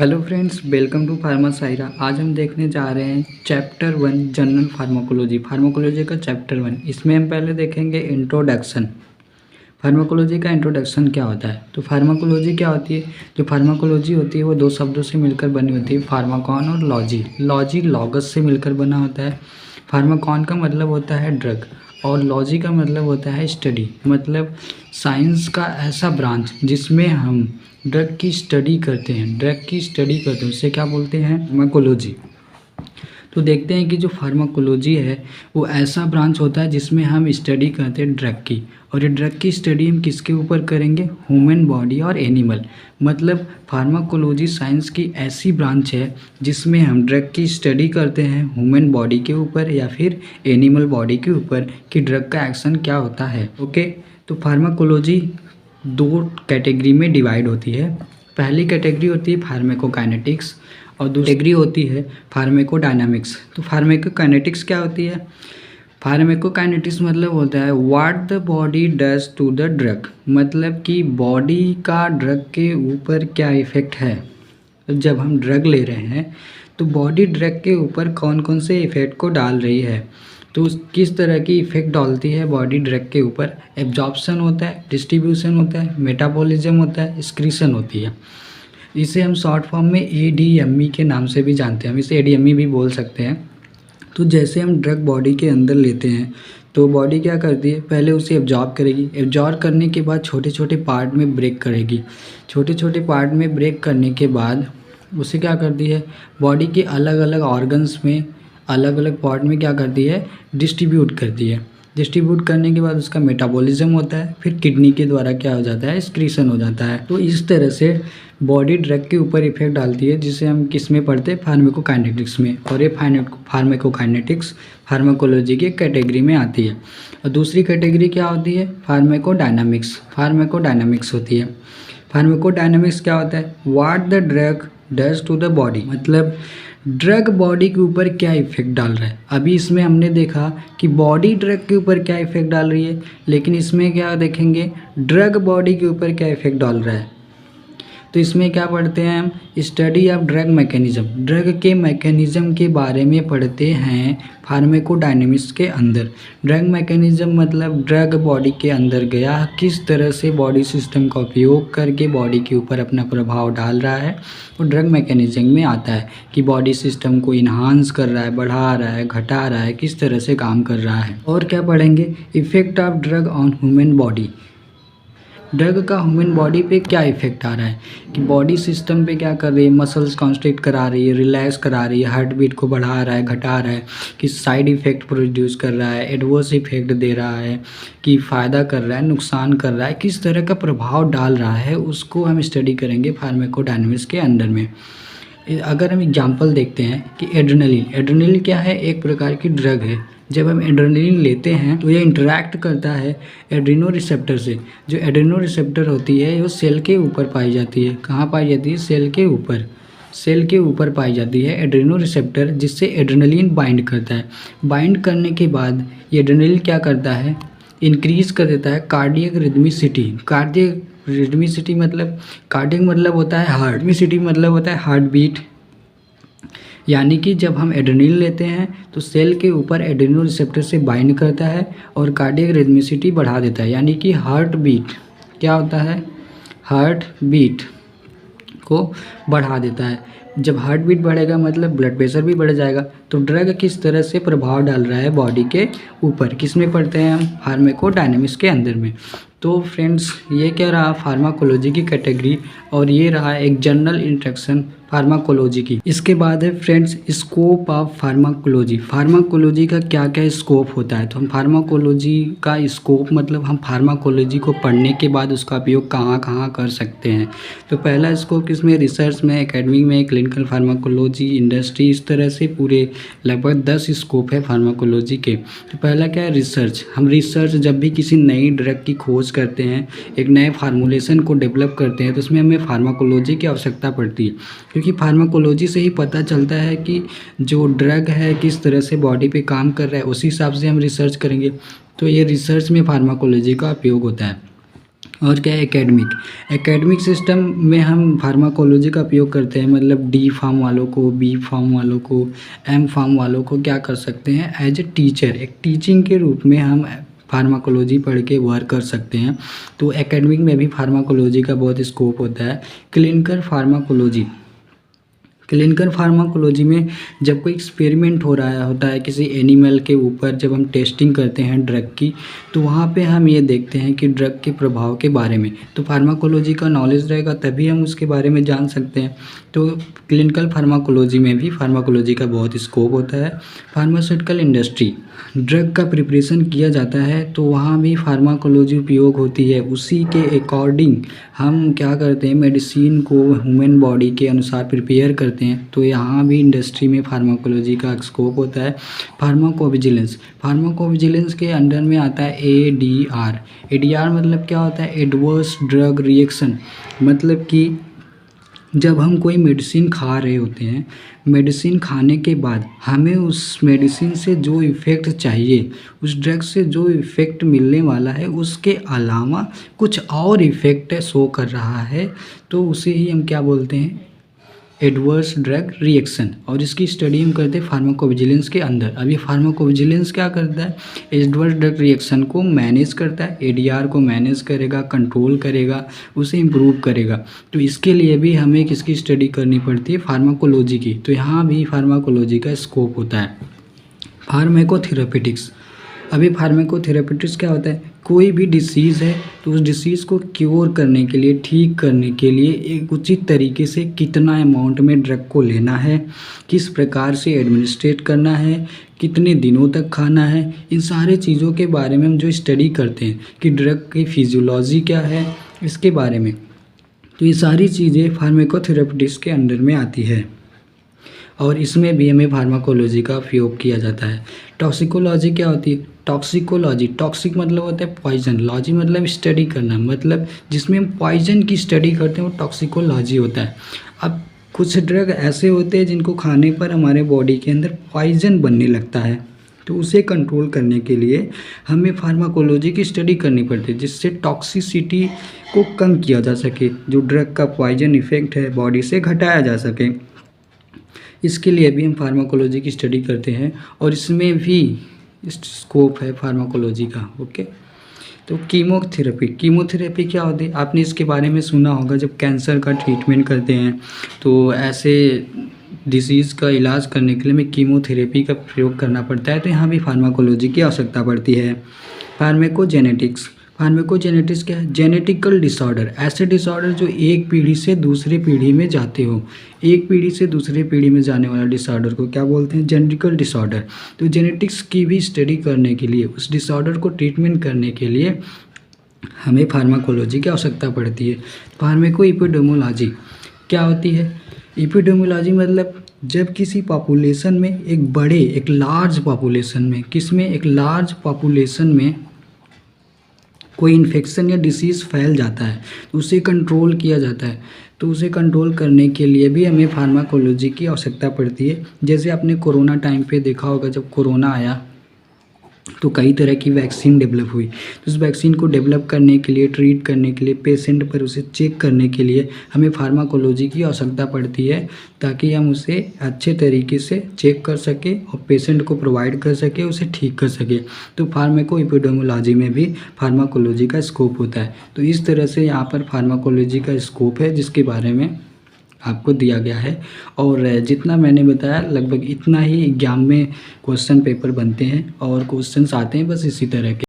Hello friends, welcome to pharma Saira. आज हम देखने जा रहे हैं चैप्टर 1 जनरल फार्माकोलॉजी। फार्माकोलॉजी का चैप्टर 1। इसमें हम पहले देखेंगे इंट्रोडक्शन। फार्माकोलॉजी का इंट्रोडक्शन क्या होता है। तो फार्माकोलॉजी क्या होती है। जो फार्माकोलॉजी होती है वो दो शब्दों से मिलकर बनी होती है, फार्माकॉन और लॉजी। लॉजी लॉगस से मिलकर बना होता है। फार्माकॉन का मतलब होता है ड्रग और लॉजी का मतलब होता है स्टडी, मतलब साइंस का ऐसा ब्रांच जिसमें हम ड्रग की स्टडी करते हैं। उसे क्या बोलते हैं, फार्माकोलॉजी। तो देखते हैं कि जो फार्माकोलॉजी है वो ऐसा ब्रांच होता है जिसमें हम स्टडी करते हैं ड्रग की। और ये ड्रग की स्टडी हम किसके ऊपर करेंगे, ह्यूमन बॉडी और एनिमल। मतलब फार्माकोलॉजी साइंस की ऐसी ब्रांच है जिसमें हम ड्रग की स्टडी करते हैं ह्यूमन बॉडी के ऊपर या फिर एनिमल बॉडी के ऊपर कि ड्रग का एक्शन क्या होता है। ओके, तो फार्माकोलॉजी दो कैटेगरी में डिवाइड होती है। पहली कैटेगरी होती है फार्माकोकाइनेटिक्स और दूसरी कैटेगरी होती है फार्माकोडायनामिक्स। तो फार्माकोकाइनेटिक्स क्या होती है। फार्माकोकाइनेटिक्स मतलब होता है what the body does to the drug, मतलब कि बॉडी का ड्रग के ऊपर क्या इफ़ेक्ट है। तो जब हम ड्रग ले रहे हैं तो बॉडी ड्रग के ऊपर कौन कौन से इफ़ेक्ट को डाल रही है। तो किस तरह की इफ़ेक्ट डालती है बॉडी ड्रग के ऊपर। एब्जॉर्प्शन होता है, डिस्ट्रीब्यूशन होता है, मेटाबॉलिज्म होता है, एक्सक्रीशन होती है। इसे हम शॉर्ट फॉर्म में ADME के नाम से भी जानते हैं, हम इसे ADME भी बोल सकते हैं। तो जैसे हम ड्रग बॉडी के अंदर लेते हैं तो बॉडी क्या करती है, पहले उसे एब्जॉर्ब करेगी। एब्जॉर्ब करने के बाद छोटे छोटे पार्ट में ब्रेक करेगी। छोटे छोटे पार्ट में ब्रेक करने के बाद उसे क्या करती है, बॉडी के अलग अलग ऑर्गन्स में अलग अलग पार्ट में क्या करती है, डिस्ट्रीब्यूट करती है। डिस्ट्रीब्यूट करने के बाद उसका मेटाबॉलिज्म होता है, फिर किडनी के द्वारा क्या हो जाता है, एक्सक्रीशन हो जाता है। तो इस तरह से बॉडी ड्रग के ऊपर इफेक्ट डालती है, जिसे हम किस में पढ़ते हैं, फार्माकोकाइनेटिक्स में। और ये फार्माकोकाइनेटिक्स फार्माकोलॉजी की कैटेगरी में आती है। और दूसरी कैटेगरी क्या होती है, फार्माकोडायनामिक्स। फार्माकोडायनामिक्स होती है। फार्माकोडायनामिक्स क्या होता है, what the drug does to the body, मतलब ड्रग बॉडी के ऊपर क्या इफेक्ट डाल रहा है। अभी इसमें हमने देखा कि बॉडी ड्रग के ऊपर क्या इफेक्ट डाल रही है, लेकिन इसमें क्या देखेंगे, ड्रग बॉडी के ऊपर क्या इफेक्ट डाल रहा है। तो इसमें क्या पढ़ते हैं हम, study of drug mechanism. Drug के मैकेनिज्म के बारे में पढ़ते हैं फार्माकोडायनामिक्स के अंदर। ड्रग मैकेनिज्म मतलब ड्रग बॉडी के अंदर गया, किस तरह से बॉडी सिस्टम का उपयोग करके बॉडी के ऊपर अपना प्रभाव डाल रहा है। वो ड्रग मैकेनिज्म में आता है कि बॉडी सिस्टम को इन्हांस कर रहा है, बढ़ा रहा है, घटा रहा है, किस तरह से काम कर रहा है। और क्या पढ़ेंगे, effect of drug on human body. Drug का ह्यूमन बॉडी पे क्या इफेक्ट आ रहा है, कि बॉडी सिस्टम पे क्या कर रही है, मसल्स कॉन्स्ट्रिक्ट करा रही है, रिलैक्स करा रही है, हार्ट बीट को बढ़ा रहा है, घटा रहा है, कि साइड इफ़ेक्ट प्रोड्यूस कर रहा है, एडवर्स इफेक्ट दे रहा है, कि फ़ायदा कर रहा है, नुकसान कर रहा है, किस तरह का प्रभाव डाल रहा है, उसको हम स्टडी करेंगे फार्माकोडायनामिक्स के अंदर में। अगर हम एग्जांपल देखते हैं कि एड्रेनलिन। एड्रेनलिन क्या है, एक प्रकार की ड्रग है। जब हम एड्रेनलिन लेते हैं तो ये इंटरैक्ट करता है एड्रीनो रिसेप्टर से। जो एड्रीनो रिसेप्टर होती है वो सेल के ऊपर पाई जाती है। कहाँ पाई जाती है, सेल के ऊपर। सेल के ऊपर पाई जाती है एड्रीनो रिसेप्टर, जिससे एड्रेनलिन बाइंड करता है। बाइंड करने के बाद ये एड्रेनलिन क्या करता है, इंक्रीज कर देता है कार्डियक रिदमिसिटी। कार्डियक रिदमिसिटी मतलब, कार्डियक मतलब होता है हार्ट, रिदमिसिटी मतलब होता है हार्ट बीट। यानी कि जब हम एड्रेनलिन लेते हैं तो सेल के ऊपर एड्रेनो रिसेप्टर से बाइंड करता है और कार्डियक रिदमिसिटी बढ़ा देता है। यानी कि हार्ट बीट क्या होता है, हार्ट बीट को बढ़ा देता है। जब हार्ट बीट बढ़ेगा मतलब ब्लड प्रेशर भी बढ़ जाएगा। तो ड्रग किस तरह से प्रभाव डाल रहा है बॉडी के ऊपर, किस में पढ़ते हैं हम, फार्माकोडायनामिक्स के अंदर में। तो फ्रेंड्स, ये क्या रहा फार्माकोलॉजी की कैटेगरी, और ये रहा एक जनरल इंट्रोडक्शन फार्माकोलॉजी की। इसके बाद है friends scope of pharmacology. Pharmacology का क्या क्या स्कोप होता है। तो हम फार्माकोलॉजी का स्कोप मतलब हम फार्माकोलॉजी को पढ़ने के बाद उसका उपयोग कहाँ कहाँ कर सकते हैं। तो पहला स्कोप किसमें, रिसर्च में, एकेडमिक में, क्लिनिकल फार्माकोलॉजी, इंडस्ट्री, इस तरह से पूरे लगभग 10 स्कोप है फार्माकोलॉजी के। तो पहला क्या है, रिसर्च। हम रिसर्च जब भी किसी नई ड्रग की खोज करते हैं, एक नए फार्मूलेशन को डेवलप करते हैं, तो उसमें हमें फार्माकोलॉजी की आवश्यकता पड़ती है। क्योंकि फार्माकोलॉजी से ही पता चलता है कि जो ड्रग है किस तरह से बॉडी पे काम कर रहा है, उसी हिसाब से हम रिसर्च करेंगे। तो ये रिसर्च में फार्माकोलॉजी का उपयोग होता है। और क्या है एकेडमिक सिस्टम में हम फार्माकोलॉजी का उपयोग करते हैं, मतलब डी फार्म वालों को, बी फार्म वालों को, एम फार्म वालों को क्या कर सकते हैं, एज ए टीचर, एक टीचिंग के रूप में हम फार्माकोलॉजी पढ़ के वर्क कर सकते हैं। तो एकेडमिक में भी फार्माकोलॉजी का बहुत स्कोप होता है। क्लिनिकल फार्माकोलॉजी में जब कोई एक्सपेरिमेंट हो रहा होता है किसी एनिमल के ऊपर, जब हम टेस्टिंग करते हैं ड्रग की, तो वहाँ पे हम ये देखते हैं कि ड्रग के प्रभाव के बारे में, तो फार्माकोलॉजी का नॉलेज रहेगा तभी हम उसके बारे में जान सकते हैं। तो क्लिनिकल फार्माकोलॉजी में भी फार्माकोलॉजी का बहुत स्कोप होता है। फार्मास्यूटिकल इंडस्ट्री, ड्रग का प्रिपरेशन किया जाता है तो वहाँ भी फार्माकोलॉजी उपयोग होती है। उसी के अकॉर्डिंग हम क्या करते हैं, मेडिसिन को ह्यूमन बॉडी के अनुसार प्रिपेयर करते हैं। तो यहाँ भी इंडस्ट्री में फार्माकोलॉजी का स्कोप होता है। फार्माकोविजिलेंस के अंडर में आता है ADR। मतलब क्या होता है, एडवर्स ड्रग रिएक्शन, मतलब कि जब हम कोई मेडिसिन खा रहे होते हैं, मेडिसिन खाने के बाद हमें उस मेडिसिन से जो इफ़ेक्ट चाहिए, उस ड्रग से जो इफ़ेक्ट मिलने वाला है, उसके अलावा कुछ और इफ़ेक्ट शो कर रहा है, तो उसे ही हम क्या बोलते हैं, एडवर्स ड्रग रिएक्शन। और इसकी स्टडी हम करते हैं फार्माकोविजिलेंस के अंदर। अब ये फार्माकोविजिलेंस क्या करता है, एडवर्स ड्रग रिएक्शन को मैनेज करता है, ADR को मैनेज करेगा, कंट्रोल करेगा, उसे इम्प्रूव करेगा। तो इसके लिए भी हमें किसकी स्टडी करनी पड़ती है, फार्माकोलॉजी की। तो यहाँ भी फार्माकोलॉजी का स्कोप होता है। फार्माकोथेरेपेटिक्स, अभी फार्माकोथेरेपेटिक्स क्या होता है, कोई भी डिसीज़ है तो उस डिसीज़ को क्योर करने के लिए, ठीक करने के लिए एक उचित तरीके से कितना अमाउंट में ड्रग को लेना है, किस प्रकार से एडमिनिस्ट्रेट करना है, कितने दिनों तक खाना है, इन सारे चीज़ों के बारे में हम जो स्टडी करते हैं कि ड्रग की फिजियोलॉजी क्या है, इसके बारे में। तो ये सारी चीज़ें फार्माकोथेरेपेटिक्स के अंडर में आती है और इसमें भी हमें फार्माकोलॉजी का उपयोग किया जाता है। टॉक्सिकोलॉजी क्या होती है, टॉक्सिकोलॉजी, टॉक्सिक मतलब होता है पॉइजन, लॉजी मतलब स्टडी करना, मतलब जिसमें हम पॉइजन की स्टडी करते हैं वो टॉक्सिकोलॉजी होता है। अब कुछ ड्रग ऐसे होते हैं जिनको खाने पर हमारे बॉडी के अंदर पॉइजन बनने लगता है, तो उसे कंट्रोल करने के लिए हमें फार्माकोलॉजी की स्टडी करनी पड़ती है, जिससे टॉक्सिसिटी को कम किया जा सके, जो ड्रग का पॉइजन इफेक्ट है बॉडी से घटाया जा सके। इसके लिए भी हम फार्माकोलॉजी की स्टडी करते हैं और इसमें भी स्कोप है फार्माकोलॉजी का। ओके, तो कीमोथेरेपी क्या होती है, आपने इसके बारे में सुना होगा। जब कैंसर का ट्रीटमेंट करते हैं तो ऐसे डिसीज़ का इलाज करने के लिए हमें कीमोथेरेपी का प्रयोग करना पड़ता है, तो यहाँ भी फार्माकोलॉजी की आवश्यकता पड़ती है। फार्माकोजेनेटिक्स क्या है, जेनेटिकल डिसऑर्डर, ऐसे डिसऑर्डर जो एक पीढ़ी से दूसरी पीढ़ी में जाते हो, एक पीढ़ी से दूसरी पीढ़ी में जाने वाला डिसऑर्डर को क्या बोलते हैं, जेनेटिकल डिसऑर्डर। तो जेनेटिक्स की भी स्टडी करने के लिए, उस डिसऑर्डर को ट्रीटमेंट करने के लिए हमें फार्माकोलॉजी की आवश्यकता पड़ती है। फार्माकोएपिडेमियोलॉजी क्या होती है, एपिडेमियोलॉजी मतलब जब किसी पॉपुलेशन में एक लार्ज पॉपुलेशन में, किसमें, एक लार्ज पॉपुलेशन में कोई इन्फेक्शन या डिसीज़ फैल जाता है तो उसे कंट्रोल किया जाता है। तो उसे कंट्रोल करने के लिए भी हमें फार्माकोलॉजी की आवश्यकता पड़ती है। जैसे आपने कोरोना टाइम पे देखा होगा, जब कोरोना आया तो कई तरह की वैक्सीन डेवलप हुई। तो उस वैक्सीन को डेवलप करने के लिए, ट्रीट करने के लिए, पेशेंट पर उसे चेक करने के लिए हमें फार्माकोलॉजी की आवश्यकता पड़ती है, ताकि हम उसे अच्छे तरीके से चेक कर सकें और पेशेंट को प्रोवाइड कर सकें, उसे ठीक कर सकें। तो फार्माकोएपिडेमियोलॉजी में भी फार्माकोलॉजी का स्कोप होता है। तो इस तरह से यहाँ पर फार्माकोलॉजी का स्कोप है, जिसके बारे में आपको दिया गया है। और जितना मैंने बताया लगभग इतना ही एग्जाम में क्वेश्चन पेपर बनते हैं और क्वेश्चंस आते हैं बस इसी तरह के।